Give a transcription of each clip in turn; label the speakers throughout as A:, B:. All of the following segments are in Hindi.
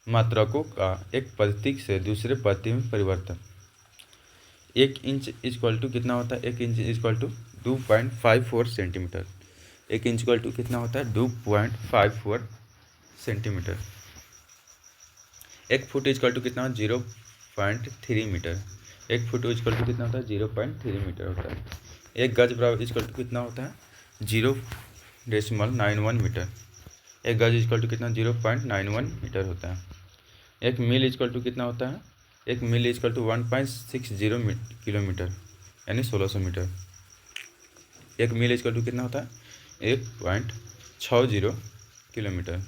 A: मात्रकों का एक पद्धति से दूसरे पद्धति में परिवर्तन। 1 इंच इक्वल टू कितना होता है? 1 inch equal to 2.54 centimetre. 1 inch equal to कितना होता है? 2.54 सेंटीमीटर। 1 फुट इक्वल टू कितना? 0.3 मीटर। 1 फुट इक्वल टू कितना होता है? 0.3 मीटर होता है। 1 गज बराबर इक्वल टू कितना होता है? 0.91 मीटर। 1 गज इक्वल टू कितना? 0.91 मीटर होता है। 1 मील इक्वल टू कितना होता है? 1 मील इक्वल टू 1.60 किलोमीटर यानी 1600 मीटर। 1 मील इक्वल टू कितना होता है? 1.60 किलोमीटर।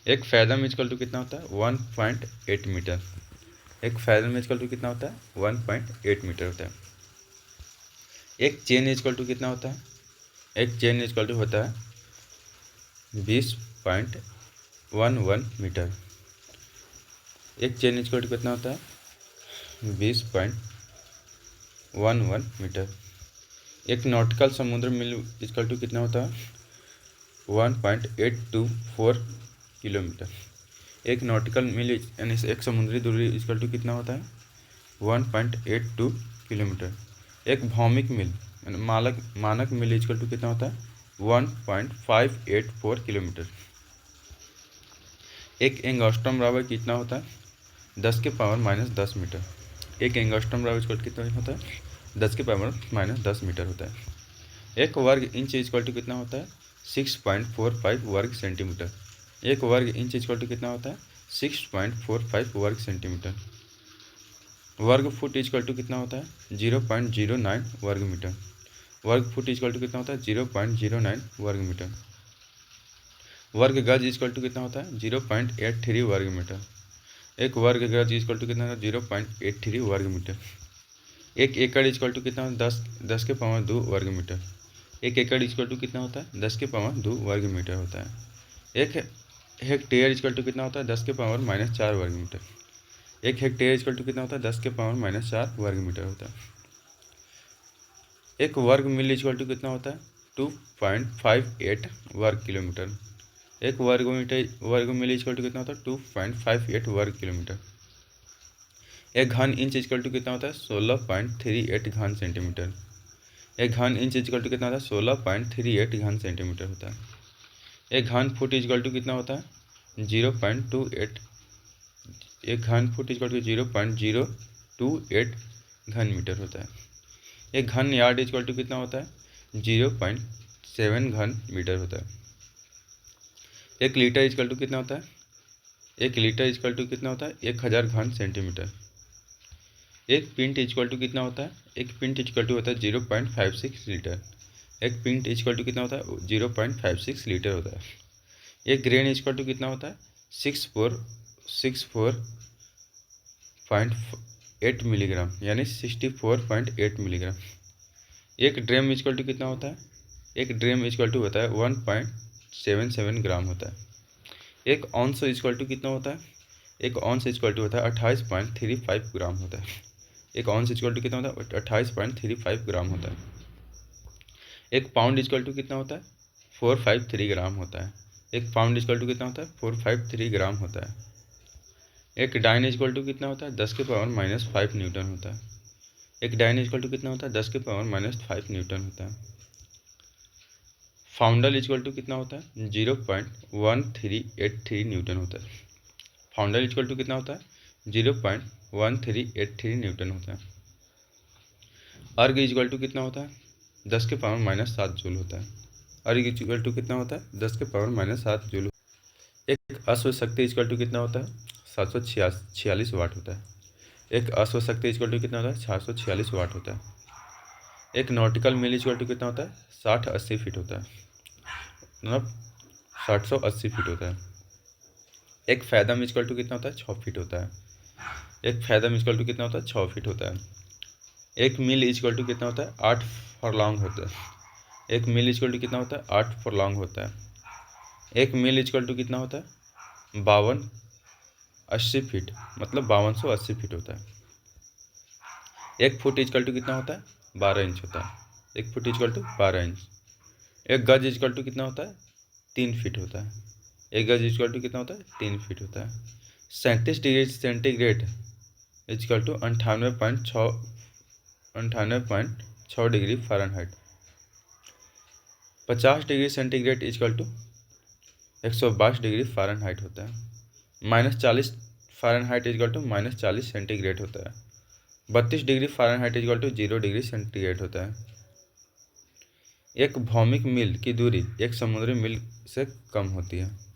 A: 1 फैदम इक्वल टू कितना होता है? 1.8 मीटर। 1 फैदम इक्वल टू कितना होता है? 1.8 मीटर होता है। 1 चेन इक्वल टू कितना होता है? 1 चेन इक्वल टू होता है 20.11 मीटर। 1 चेन इक्वल टू कितना होता है? 20.11 मीटर। 1 नॉटिकल समुद्र मील इक्वल टू कितना होता है? 1.824 किलोमीटर। 1 नॉटिकल मील यानी 1 समुद्री दूरी इक्वल टू कितना होता है? 1.82 किलोमीटर। 1 भौमिक मील यानी मानक मील इक्वल टू कितना होता है? 1.584 किलोमीटर। 1 एंगस्ट्रॉम बराबर कितना होता है? 10⁻⁻10 मीटर। 1 एंगस्ट्रॉम बराबर इक्वल कितना होता है? 10⁻⁻10 मीटर होता है। 1 वर्ग इंच इक्वल टू कितना होता है? 6.45 वर्ग सेंटीमीटर। 1 वर्ग इंच इक्वल टू कितना होता है? 6.45 वर्ग सेंटीमीटर। वर्ग फुट इक्वल टू कितना होता है? 0.09 वर्ग मीटर। वर्ग फुट इक्वल टू कितना होता है? 0.09 वर्ग मीटर। वर्ग गज इक्वल टू कितना होता है? 0.83 वर्ग मीटर। 1 वर्ग गज इक्वल टू कितना होता है? 0.83 वर्ग मीटर। 1 एकड़ इक्वल टू कितना होता है? 10⁻² वर्ग मीटर। 1 एकड़ इक्वल टू कितना होता है? 10⁻² वर्ग मीटर होता है। 1 हेक्टेयर इक्वल टू कितना होता है? 10⁻⁻4 वर्ग मीटर। 1 हेक्टेयर इक्वल टू कितना होता है? 10⁻⁻4 वर्ग मीटर होता है। 1 वर्ग मील इक्वल टू कितना होता है? 2.58 वर्ग किलोमीटर। 1 वर्ग मील इक्वल टू कितना होता है? 2.58 वर्ग किलोमीटर। 1 घन इंच इक्वल टू कितना होता है? 16.38 घन सेंटीमीटर। 1 घन इंच इक्वल टू कितना होता है? 16.38 घन सेंटीमीटर होता है। 1 घन फुट इक्वल टू कितना होता है? 0.28। 1 घन फुट इक्वल टू 0.028 घन मीटर होता है। 1 घन यार्ड इक्वल टू कितना होता है? 0.7 घन मीटर होता है। 1 लीटर इक्वल टू कितना होता है? 1 लीटर इक्वल टू कितना होता है? 1000 घन सेंटीमीटर। 1 पिंट इक्वल टू कितना होता है? 1 पिंट इक्वल टू होता है 0.56 लीटर। 1 पिंट इक्वल टू कितना होता है? 0.56 लीटर होता है। 1 ग्रेन इक्वल टू कितना होता है? 64.8 मिलीग्राम यानी 64.8 मिलीग्राम। 1 ड्रेम इक्वल टू कितना होता है? 1 ड्रेम इक्वल टू होता है 1.77 ग्राम होता है। 1 औंस इक्वल टू कितना होता है? 1 औंस इक्वल टू होता है 28.35 ग्राम होता है। 1 औंस इक्वल टू कितना होता है? 28.35 ग्राम होता है। 1 पाउंड इक्वल टू कितना होता है? 453 ग्राम होता है। 1 पाउंड इक्वल टू कितना होता है? 453 ग्राम होता है। 1 डाइन इक्वल टू कितना होता है? 10⁻⁻5 न्यूटन होता है। 1 डाइन इक्वल टू कितना होता है? 10⁻⁻5 न्यूटन होता है। फाउंडल इक्वल टू कितना होता है? 0.1383 न्यूटन होता है। फाउंडल इक्वल टू कितना होता है? 0.1383 न्यूटन होता है। अर्ग इक्वल टू कितना होता है? 10⁻⁻7 जूल होता है। अर्ग इक्वल टू कितना होता है? 10⁻⁻7 जूल। एक अश्व शक्ति इक्वल टू कितना होता है? 746 वाट होता है। एक अश्व शक्ति इक्वल टू कितना होता है? 746 वाट होता है। 1 नॉटिकल मील इक्वल टू कितना होता है? 60-80 फीट होता है, मतलब 780 फीट होता है। 1 फैदम इक्वल टू कितना होता है? 6 फीट होता है। 1 फैदम इक्वल टू कितना होता है? 6 फीट होता है। 1 मील इक्वल टू कितना होता है? 8 फरलॉन्ग होता है। 1 मील इक्वल टू कितना होता है? 8 फरलॉन्ग होता है। 1 मील इक्वल टू कितना होता है? 5280 फीट, मतलब 5280 फीट होता है। 1 फुट इक्वल टू कितना होता है? 12 इंच होता है। 1 फुट इक्वल टू 12 इंच। 1 गज इक्वल टू कितना होता है? 3 फीट होता है। 1 गज इक्वल टू कितना होता है? 3 फीट होता है। 37 degree centigrade equal to 98.6 degree Fahrenheit. 50 degree centigrade equal to 122 degree Fahrenheit होता है। -40 फ़ारेनहाइट इजकल टू -40 सेंटीग्रेड होता है। 32 degree Fahrenheit equal to 0 degree centigrade होता है। एक भौमिक मील की दूरी एक समुद्री मील से कम होती है।